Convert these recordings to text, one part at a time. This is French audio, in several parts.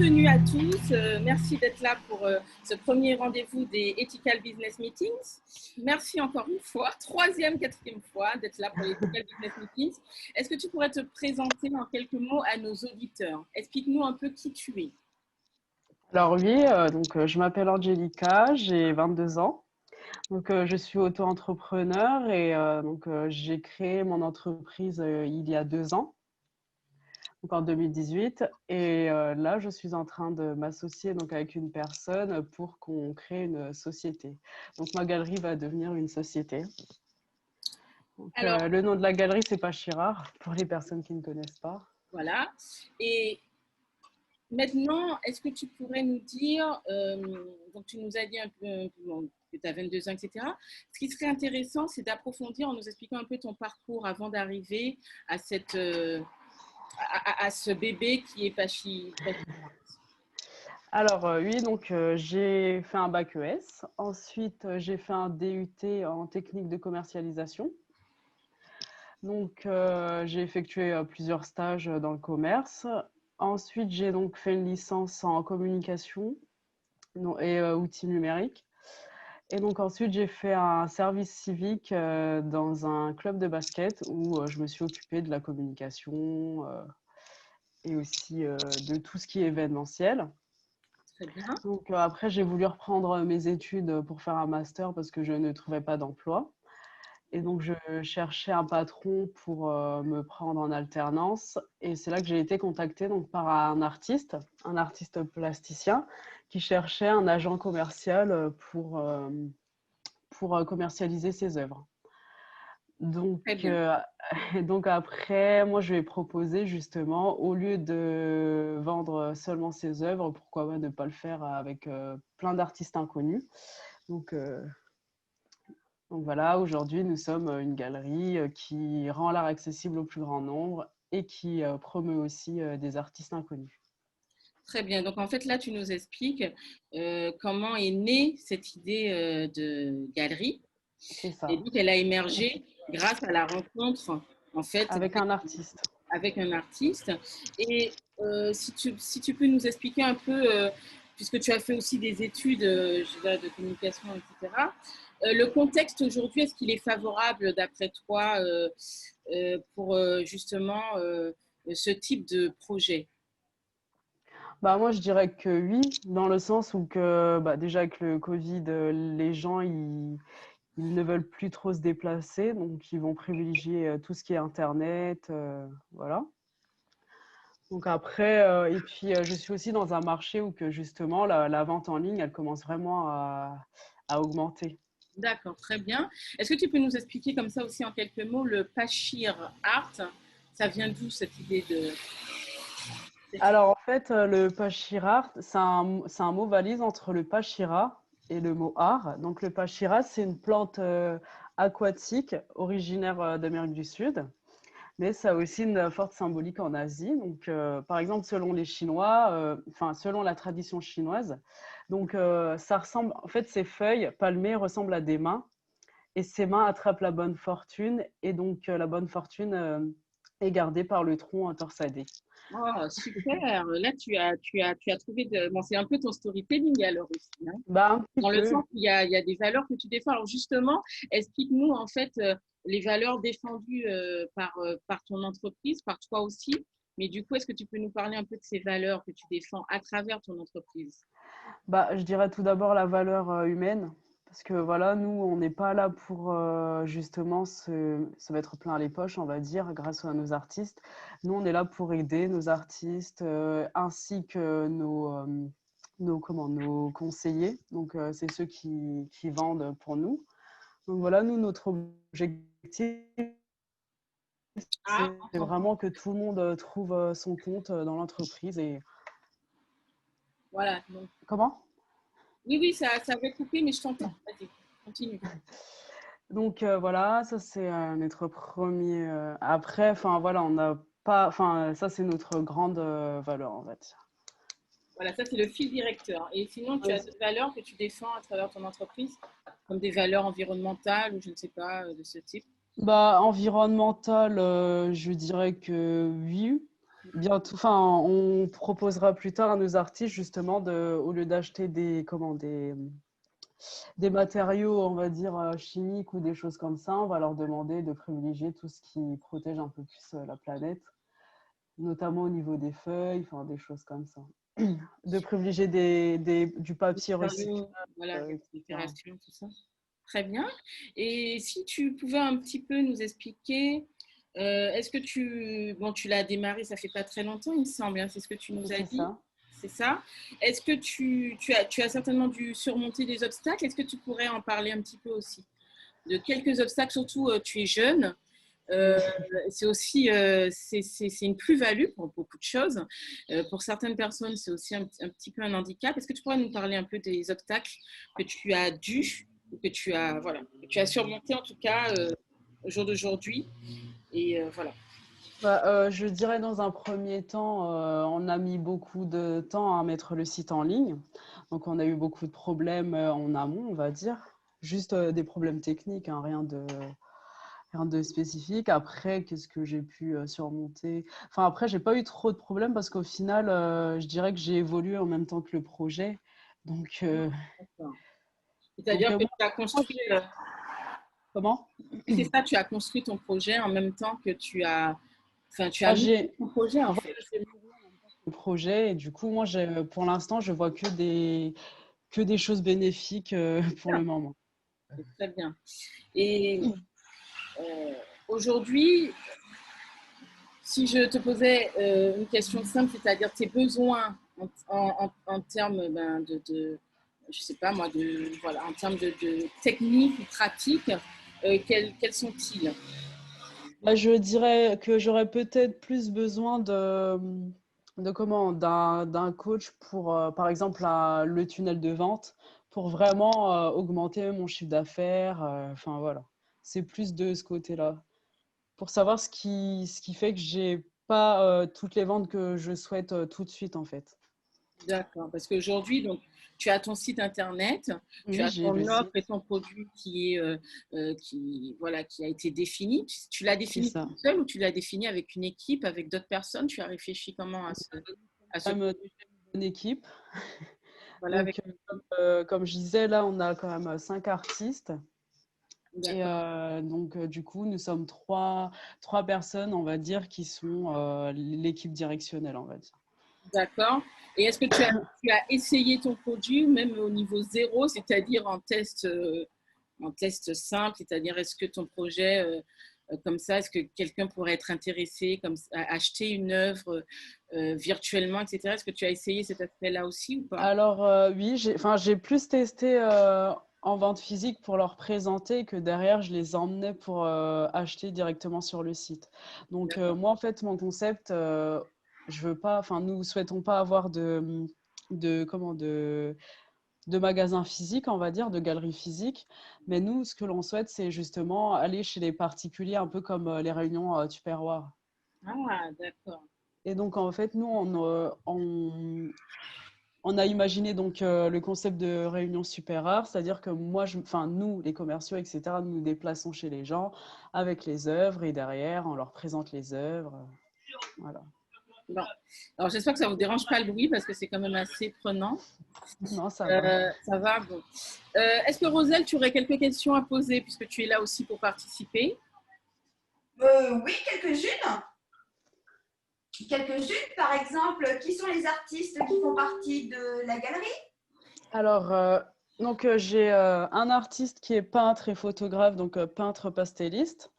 bienvenue à tous. Merci d'être là pour ce premier rendez-vous des Ethical Business Meetings. Merci encore une fois, troisième, quatrième fois d'être là pour les Ethical Business Meetings. Est-ce que tu pourrais te présenter en quelques mots à nos auditeurs? Explique-nous un peu qui tu es. Alors oui, je m'appelle Angelica, j'ai 22 ans. Je suis auto-entrepreneur et j'ai créé mon entreprise il y a 2 ans, donc en 2018. Et là, je suis en train de m'associer donc avec une personne pour qu'on crée une société. Donc ma galerie va devenir une société. Alors, Le nom de la galerie, c'est pas Chirard, pour les personnes qui ne connaissent pas. voilà. Et maintenant, est-ce que tu pourrais nous dire, donc tu nous as dit un peu bon, que tu as 22 ans, etc. Ce qui serait intéressant, c'est d'approfondir en nous expliquant un peu ton parcours avant d'arriver à, à ce bébé qui est Pachi. Alors oui, j'ai fait un bac ES. Ensuite, j'ai fait un DUT en technique de commercialisation. J'ai effectué plusieurs stages dans le commerce. Ensuite, j'ai donc fait une licence en communication et outils numériques. Et donc ensuite, j'ai fait un service civique dans un club de basket où je me suis occupée de la communication et aussi de tout ce qui est événementiel. Très bien. Après, j'ai voulu reprendre mes études pour faire un master parce que je ne trouvais pas d'emploi. Et donc, je cherchais un patron pour me prendre en alternance. Et c'est là que j'ai été contactée donc, par un artiste plasticien qui cherchait un agent commercial pour commercialiser ses œuvres. Donc, Très bien. euh, donc après, moi, je lui ai proposé justement, au lieu de vendre seulement ses œuvres, pourquoi ne pas le faire avec plein d'artistes inconnus. Donc, euh, donc voilà, aujourd'hui, nous sommes une galerie qui rend l'art accessible au plus grand nombre et qui promeut aussi des artistes inconnus. Très bien. Donc, en fait, là, tu nous expliques comment est née cette idée de galerie. C'est Et ça, donc, elle a émergé grâce à la rencontre, en fait, avec un artiste. avec un artiste. Et si tu peux nous expliquer un peu, puisque tu as fait aussi des études je dirais, de communication, etc., le contexte aujourd'hui, est-ce qu'il est favorable, d'après toi, pour justement ce type de projet? Bah, moi, je dirais que oui, dans le sens où que, déjà avec le Covid, les gens, ils ne veulent plus trop se déplacer, donc ils vont privilégier tout ce qui est Internet, voilà. Donc après, je suis aussi dans un marché où que justement la vente en ligne, elle commence vraiment à augmenter. D'accord, très bien. Est-ce que tu peux nous expliquer comme ça aussi en quelques mots le Pachir Art? Ça vient d'où cette idée de... Alors en fait, le pachira, c'est un mot valise entre le pachira et le mot art. Donc le pachira, c'est une plante aquatique originaire d'Amérique du Sud, mais ça a aussi une forte symbolique en Asie. Par exemple, selon les Chinois, selon la tradition chinoise, ça ressemble, en fait, ces feuilles palmées ressemblent à des mains, et ces mains attrapent la bonne fortune, et la bonne fortune est gardée par le tronc torsadé. Oh, super. Là, tu as trouvé de... Bon, c'est un peu ton storytelling alors aussi, hein, Bah, un petit dans le peu. sens où il y a des valeurs que tu défends. Alors justement, explique-nous en fait les valeurs défendues par ton entreprise, par toi aussi. Mais du coup, est-ce que tu peux nous parler un peu de ces valeurs que tu défends à travers ton entreprise? Bah, je dirais tout d'abord la valeur humaine, parce que voilà, nous, on n'est pas là pour justement se mettre plein les poches, on va dire, grâce à nos artistes. Nous, on est là pour aider nos artistes ainsi que nos conseillers. C'est ceux qui vendent pour nous. Donc voilà, nous, notre objectif, Ah, c'est entendu. vraiment que tout le monde trouve son compte dans l'entreprise. Et Voilà. Donc, comment? oui, oui, ça avait coupé, mais je t'entends. Vas-y, continue. Voilà, ça c'est notre premier. Après, enfin voilà, on n'a pas. Enfin, ça c'est notre grande valeur en fait. Voilà, ça c'est le fil directeur. Et sinon, tu Oui. as d'autres valeurs que tu défends à travers ton entreprise, comme des valeurs environnementales ou je ne sais pas, de ce type. Bah, environnemental, je dirais que oui. bientôt, enfin, on proposera plus tard à nos artistes justement au lieu d'acheter des matériaux, on va dire, chimiques ou des choses comme ça, on va leur demander de privilégier tout ce qui protège un peu plus la planète, notamment au niveau des feuilles, enfin des choses comme ça. De privilégier du papier recyclable, Voilà, etc. récupération, tout ça. Très bien. Et si tu pouvais un petit peu nous expliquer, est-ce que tu l'as démarré, ça fait pas très longtemps, il me semble, hein, c'est ce que tu nous as C'est dit, ça. c'est ça. Est-ce que tu as certainement dû surmonter des obstacles? Est-ce que tu pourrais en parler un petit peu aussi? De quelques obstacles, surtout tu es jeune. Euh, Oui. c'est aussi c'est une plus-value pour beaucoup de choses. Pour certaines personnes, c'est aussi un petit peu un handicap. Est-ce que tu pourrais nous parler un peu des obstacles que tu as dû, ou que tu as, voilà, que tu as surmonté en tout cas au jour d'aujourd'hui? Et voilà. Bah, je dirais dans un premier temps, on a mis beaucoup de temps à mettre le site en ligne. Donc, on a eu beaucoup de problèmes en amont, on va dire. Juste des problèmes techniques, hein, rien de spécifique. Après, qu'est-ce que j'ai pu surmonter? Enfin, après, j'ai pas eu trop de problèmes parce qu'au final, je dirais que j'ai évolué en même temps que le projet. Donc, C'est-à-dire que moi, tu as construit, comment? c'est ça, tu as construit ton projet en même temps que tu as Ah, mis ton projet en voilà, fait. j'ai évolué en même temps que le projet. Et du coup, moi, pour l'instant, je vois que des choses bénéfiques pour le moment. C'est très bien. Et euh, aujourd'hui, si je te posais une question simple, c'est-à-dire tes besoins en termes je sais pas moi, voilà, en termes de technique ou pratique, quels sont-ils? Bah, je dirais que j'aurais peut-être plus besoin d'un coach pour, par exemple, le tunnel de vente, pour vraiment augmenter mon chiffre d'affaires. Enfin, voilà. C'est plus de ce côté-là. Pour savoir ce qui fait que j'ai pas toutes les ventes que je souhaite tout de suite, en fait. D'accord, parce qu'aujourd'hui, donc, tu as ton site internet, tu Oui, as j'ai le ton offre site, et ton produit voilà, qui a été défini. Tu l'as c'est défini ça. toute seule ou tu l'as défini avec une équipe, avec d'autres personnes? Tu as réfléchi comment à ce Quand même déjà une bonne équipe. voilà, avec. Donc, comme je disais, là, on a quand même 5 artistes. Et D'accord. donc, du coup, nous sommes trois personnes, on va dire, qui sont l'équipe directionnelle, on va dire. D'accord. Et est-ce que tu as essayé ton produit même au niveau zéro, c'est-à-dire en test simple, c'est-à-dire est-ce que ton projet, comme ça, est-ce que quelqu'un pourrait être intéressé à acheter une œuvre virtuellement, etc. Est-ce que tu as essayé cet aspect-là aussi ou pas? Alors, oui, j'ai plus testé en vente physique pour leur présenter que derrière, je les emmenais pour acheter directement sur le site. Donc, D'accord. moi, en fait, mon concept, je veux pas, enfin, nous souhaitons pas avoir de, comment, de magasins physiques, on va dire, de galeries physiques. Mais nous, ce que l'on souhaite, c'est justement aller chez les particuliers, un peu comme les réunions Tupperware. Ah, d'accord. Et donc, en fait, nous, on a imaginé donc le concept de réunion super rare, c'est-à-dire que enfin, nous, les commerciaux, etc., nous nous déplaçons chez les gens avec les œuvres et derrière, on leur présente les œuvres. Voilà. Bon. Alors, j'espère que ça ne vous dérange pas le bruit parce que c'est quand même assez prenant. Non, ça va. Ça va, bon. Est-ce que Roselle, tu aurais quelques questions à poser puisque tu es là aussi pour participer? Oui, quelques-unes. Quelques-unes, par exemple, qui sont les artistes qui font partie de la galerie? Alors, donc j'ai un artiste qui est peintre et photographe, donc peintre pastelliste.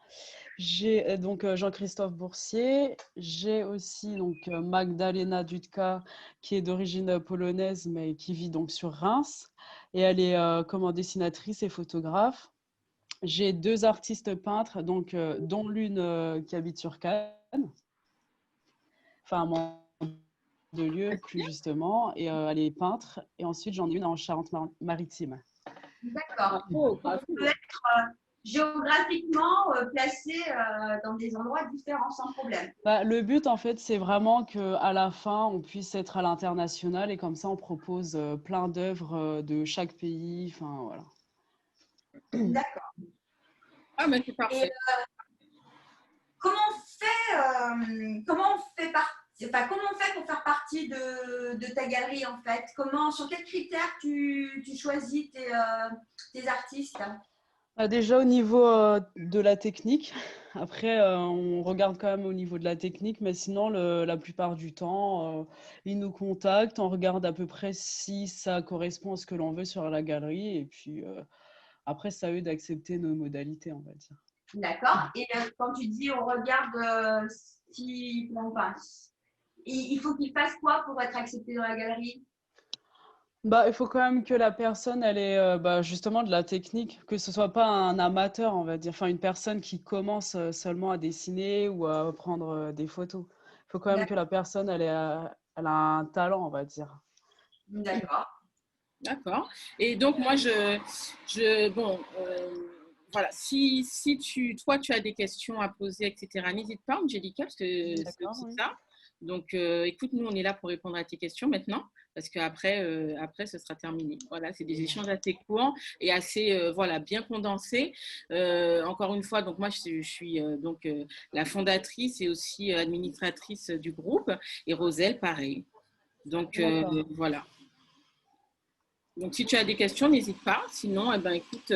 J'ai donc Jean-Christophe Boursier. J'ai aussi donc Magdalena Dudka, qui est d'origine polonaise, mais qui vit donc sur Reims. Et elle est comment dessinatrice et photographe. J'ai 2 artistes peintres, donc dont l'une qui habite sur Cannes, enfin à moins de lieu plus justement, et elle est peintre. Et ensuite j'en ai une en Charente-Maritime. D'accord. Bravo, On bravo. peut être géographiquement placé dans des endroits différents sans problème. Bah, le but, en fait, c'est vraiment qu'à la fin, on puisse être à l'international et comme ça, on propose plein d'œuvres de chaque pays. Enfin, voilà. D'accord. Ah, mais c'est Et parfait. comment on fait partie, pas, comment on fait pour faire partie de ta galerie en fait? Sur quels critères tu choisis tes artistes? Déjà au niveau de la technique. Après, on regarde quand même au niveau de la technique, mais sinon, la plupart du temps, ils nous contactent, on regarde à peu près si ça correspond à ce que l'on veut sur la galerie, et puis après, c'est à eux d'accepter nos modalités, on va dire. D'accord. Et quand tu dis on regarde si on passe, il faut qu'il fasse quoi pour être accepté dans la galerie? Bah, il faut quand même que la personne, elle ait justement de la technique, que ce soit pas un amateur, on va dire, enfin une personne qui commence seulement à dessiner ou à prendre des photos. Il faut quand même que la personne, elle a un talent, on va dire. D'accord. D'accord. Et donc, moi, bon, voilà, si toi, tu as des questions à poser, etc., n'hésite pas, Angélica, parce que c'est D'accord, aussi oui. ça. Donc, écoute, nous, on est là pour répondre à tes questions maintenant, parce qu'après, après, ce sera terminé. Voilà, c'est des échanges assez courts et assez, voilà, bien condensés. Encore une fois, donc moi, je suis donc la fondatrice et aussi administratrice du groupe, et Roselle, pareil. Donc, D'accord. voilà. Donc, si tu as des questions, n'hésite pas. Sinon, eh ben, écoute,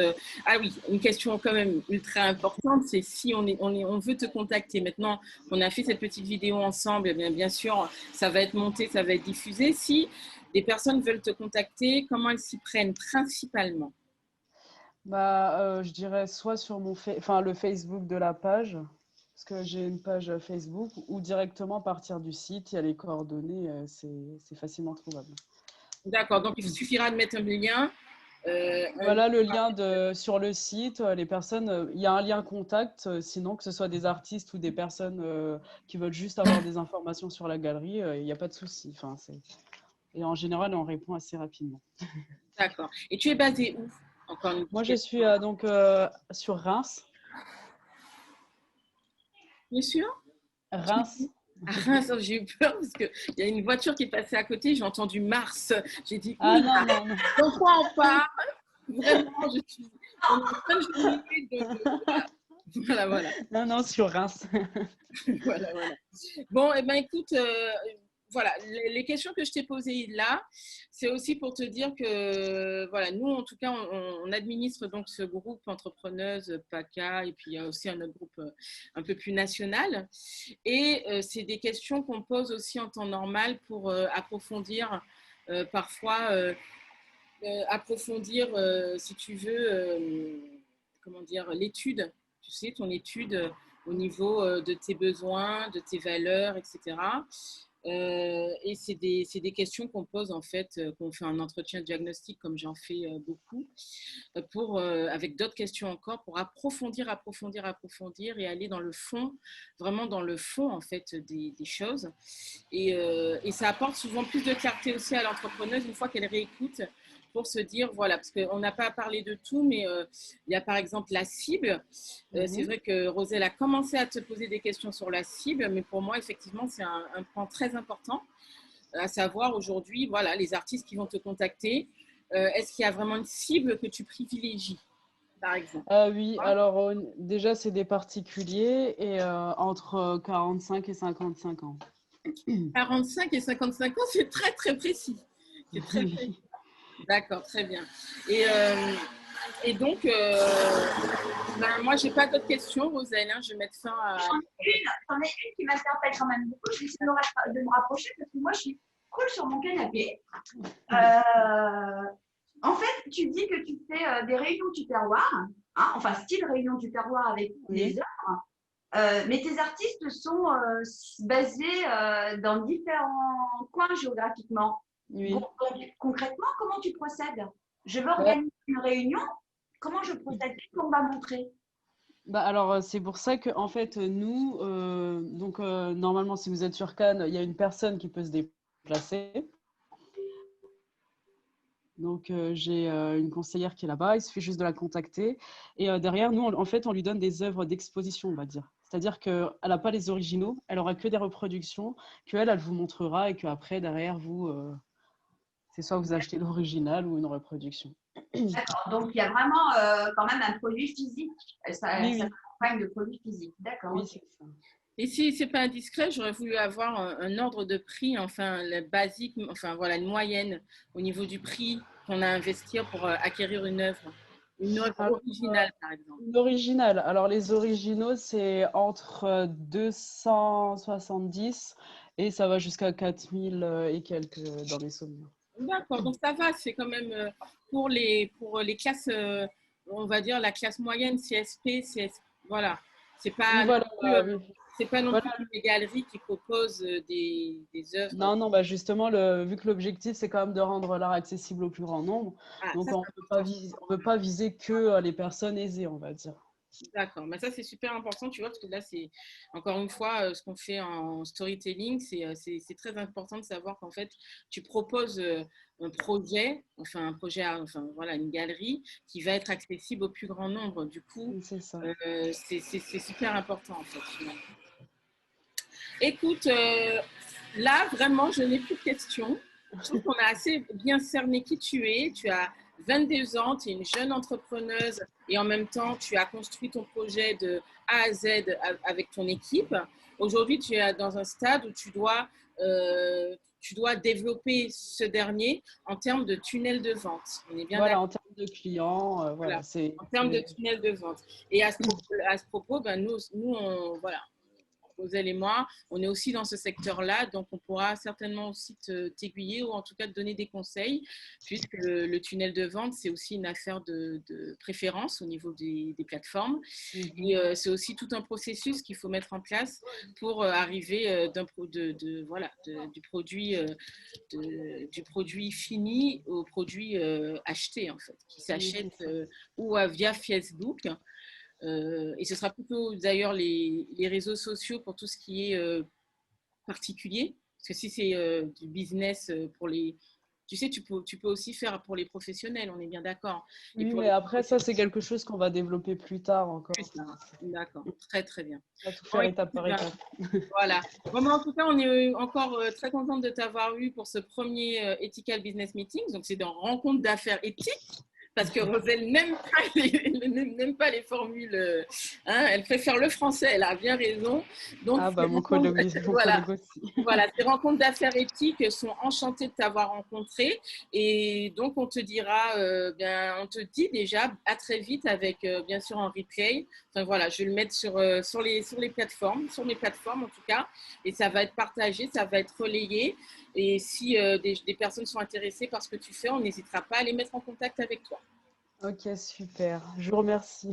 ah oui, une question quand même ultra importante, c'est si on veut te contacter. Maintenant qu'on a fait cette petite vidéo ensemble, eh bien sûr, ça va être monté, ça va être diffusé. Si des personnes veulent te contacter, comment elles s'y prennent principalement? Je dirais soit sur le Facebook de la page, parce que j'ai une page Facebook, ou directement à partir du site, il y a les coordonnées, c'est facilement trouvable. D'accord, donc il suffira de mettre un lien. Voilà le lien sur le site. Les personnes, il y a un lien contact. Sinon, que ce soit des artistes ou des personnes qui veulent juste avoir des informations sur la galerie, il n'y a pas de souci. Enfin, et en général, on répond assez rapidement. D'accord. Et tu es basé où? Encore une Moi, petite je question. suis donc sur Reims. Bien sûr. Reims. Ah, Reims, j'ai eu peur parce qu'il y a une voiture qui est passée à côté, j'ai entendu Mars. J'ai dit, Ah oula, non, non, non. de quoi on parle? Vraiment, on est en fin de journée. Voilà, voilà. Non, non, sur Reims. Voilà, voilà. Bon, eh ben, écoute, voilà, les questions que je t'ai posées là, c'est aussi pour te dire que, voilà, nous, en tout cas, on administre donc ce groupe entrepreneuse PACA, et puis il y a aussi un autre groupe un peu plus national. Et c'est des questions qu'on pose aussi en temps normal pour approfondir, parfois, si tu veux, comment dire, l'étude, tu sais, ton étude au niveau de tes besoins, de tes valeurs, etc. Et c'est des questions qu'on pose en fait, qu'on fait un entretien diagnostic comme j'en fais beaucoup, avec d'autres questions encore pour approfondir et aller dans le fond, vraiment dans le fond en fait des choses. Et ça apporte souvent plus de clarté aussi à l'entrepreneuse une fois qu'elle réécoute pour se dire, voilà, parce qu'on n'a pas parlé de tout, mais il y a par exemple la cible. C'est vrai que Roselle a commencé à te poser des questions sur la cible, mais pour moi, effectivement, c'est un point très important, à savoir aujourd'hui, voilà, les artistes qui vont te contacter. Est-ce qu'il y a vraiment une cible que tu privilégies, par exemple? Ah oui, alors déjà, c'est des particuliers et entre 45 et 55 ans. 45 et 55 ans, c'est très, très précis. C'est très précis. Oui. D'accord, très bien. Et donc, moi, je n'ai pas d'autres questions, Roselle. Hein, je vais mettre fin à. J'en ai une qui m'interpelle quand même beaucoup. Je vais essayer de me rapprocher parce que moi, je suis cool sur mon canapé. En fait, tu dis que tu fais des réunions du terroir, hein, enfin, style réunion du terroir avec des œuvres. Mais tes artistes sont basés dans différents coins géographiquement. Oui. Donc, concrètement, comment tu procèdes? Je veux Bah, organiser une réunion. Comment je procède? Qu'est-ce qu'on va montrer? alors, c'est pour ça que, en fait, nous, normalement, si vous êtes sur Cannes, il y a une personne qui peut se déplacer. Donc, j'ai une conseillère qui est là-bas, il suffit juste de la contacter. Et derrière, nous, en fait, on lui donne des œuvres d'exposition, on va dire. C'est-à-dire qu'elle n'a pas les originaux, elle aura que des reproductions, qu'elle, elle vous montrera et qu'après, derrière, c'est soit vous achetez l'original ou une reproduction. D'accord. Donc, il y a vraiment quand même un produit physique. Ça Oui, oui. s'accompagne de produits physiques. D'accord. Oui, Ok. c'est ça. Et si c'est pas indiscret, j'aurais voulu avoir un ordre de prix, enfin, la basique, enfin, voilà, une moyenne au niveau du prix qu'on a à investir pour acquérir une œuvre Alors, originale, par exemple. l'original. Alors, les originaux, c'est entre 270 et ça va jusqu'à 4000 et quelques dans mes souvenirs. D'accord, donc ça va, c'est quand même pour les classes, on va dire la classe moyenne, CSP, voilà. C'est Oui, pas non voilà, plus, oui. c'est pas non Voilà. plus des galeries qui proposent des œuvres. Non, non, bah justement, vu que l'objectif, c'est quand même de rendre l'art accessible au plus grand nombre, Ah, donc ça on c'est ne important. veut pas viser que les personnes aisées, on va dire. D'accord, mais ça c'est super important, tu vois, parce que là c'est encore une fois ce qu'on fait en storytelling, c'est très important de savoir qu'en fait tu proposes un projet, enfin voilà, une galerie qui va être accessible au plus grand nombre. Du coup, Oui, c'est ça. c'est super important en fait, finalement. Écoute, là vraiment je n'ai plus de questions. Je trouve qu'on a assez bien cerné qui tu es. Tu as 22 ans, tu es une jeune entrepreneuse et en même temps, tu as construit ton projet de A à Z avec ton équipe. Aujourd'hui, tu es dans un stade où tu dois développer ce dernier en termes de tunnel de vente. On est bien Voilà, d'accord. en termes de clients, Voilà, voilà, c'est. en termes de tunnel de vente. Et à ce propos ben, voilà, Roselle et moi, on est aussi dans ce secteur-là, donc on pourra certainement aussi t'aiguiller ou en tout cas te donner des conseils, puisque le tunnel de vente, c'est aussi une affaire de préférence au niveau des plateformes. Et c'est aussi tout un processus qu'il faut mettre en place pour arriver du produit fini au produit acheté, en fait, qui Oui, c'est s'achète ça. ou via Facebook. Et ce sera plutôt d'ailleurs les réseaux sociaux pour tout ce qui est particulier. Parce que si c'est du business pour les... Tu sais, tu peux aussi faire pour les professionnels, on est bien d'accord. Et Oui, pour mais les après, ça, c'est quelque chose qu'on va développer plus tard encore. plus tard. D'accord, très très bien. On va tout Bon, faire écoute, étape par étape. voilà. Bon, mais en tout cas, on est encore très contente de t'avoir eu pour ce premier Ethical Business Meeting. Donc, c'est dans rencontre d'affaires éthiques. Parce que Roselle n'aime pas les formules, hein, elle préfère le français, elle a bien raison. Donc, Ah, bah, mon voilà, collègue aussi. voilà, ces rencontres d'affaires éthiques sont enchantées de t'avoir rencontré. Et donc, on te dit déjà à très vite avec, bien sûr, un replay. Enfin, voilà, je vais le mettre sur les plateformes, sur mes plateformes en tout cas. Et ça va être partagé, ça va être relayé. Et si des personnes sont intéressées par ce que tu fais, on n'hésitera pas à les mettre en contact avec toi. Ok, super. Je vous remercie.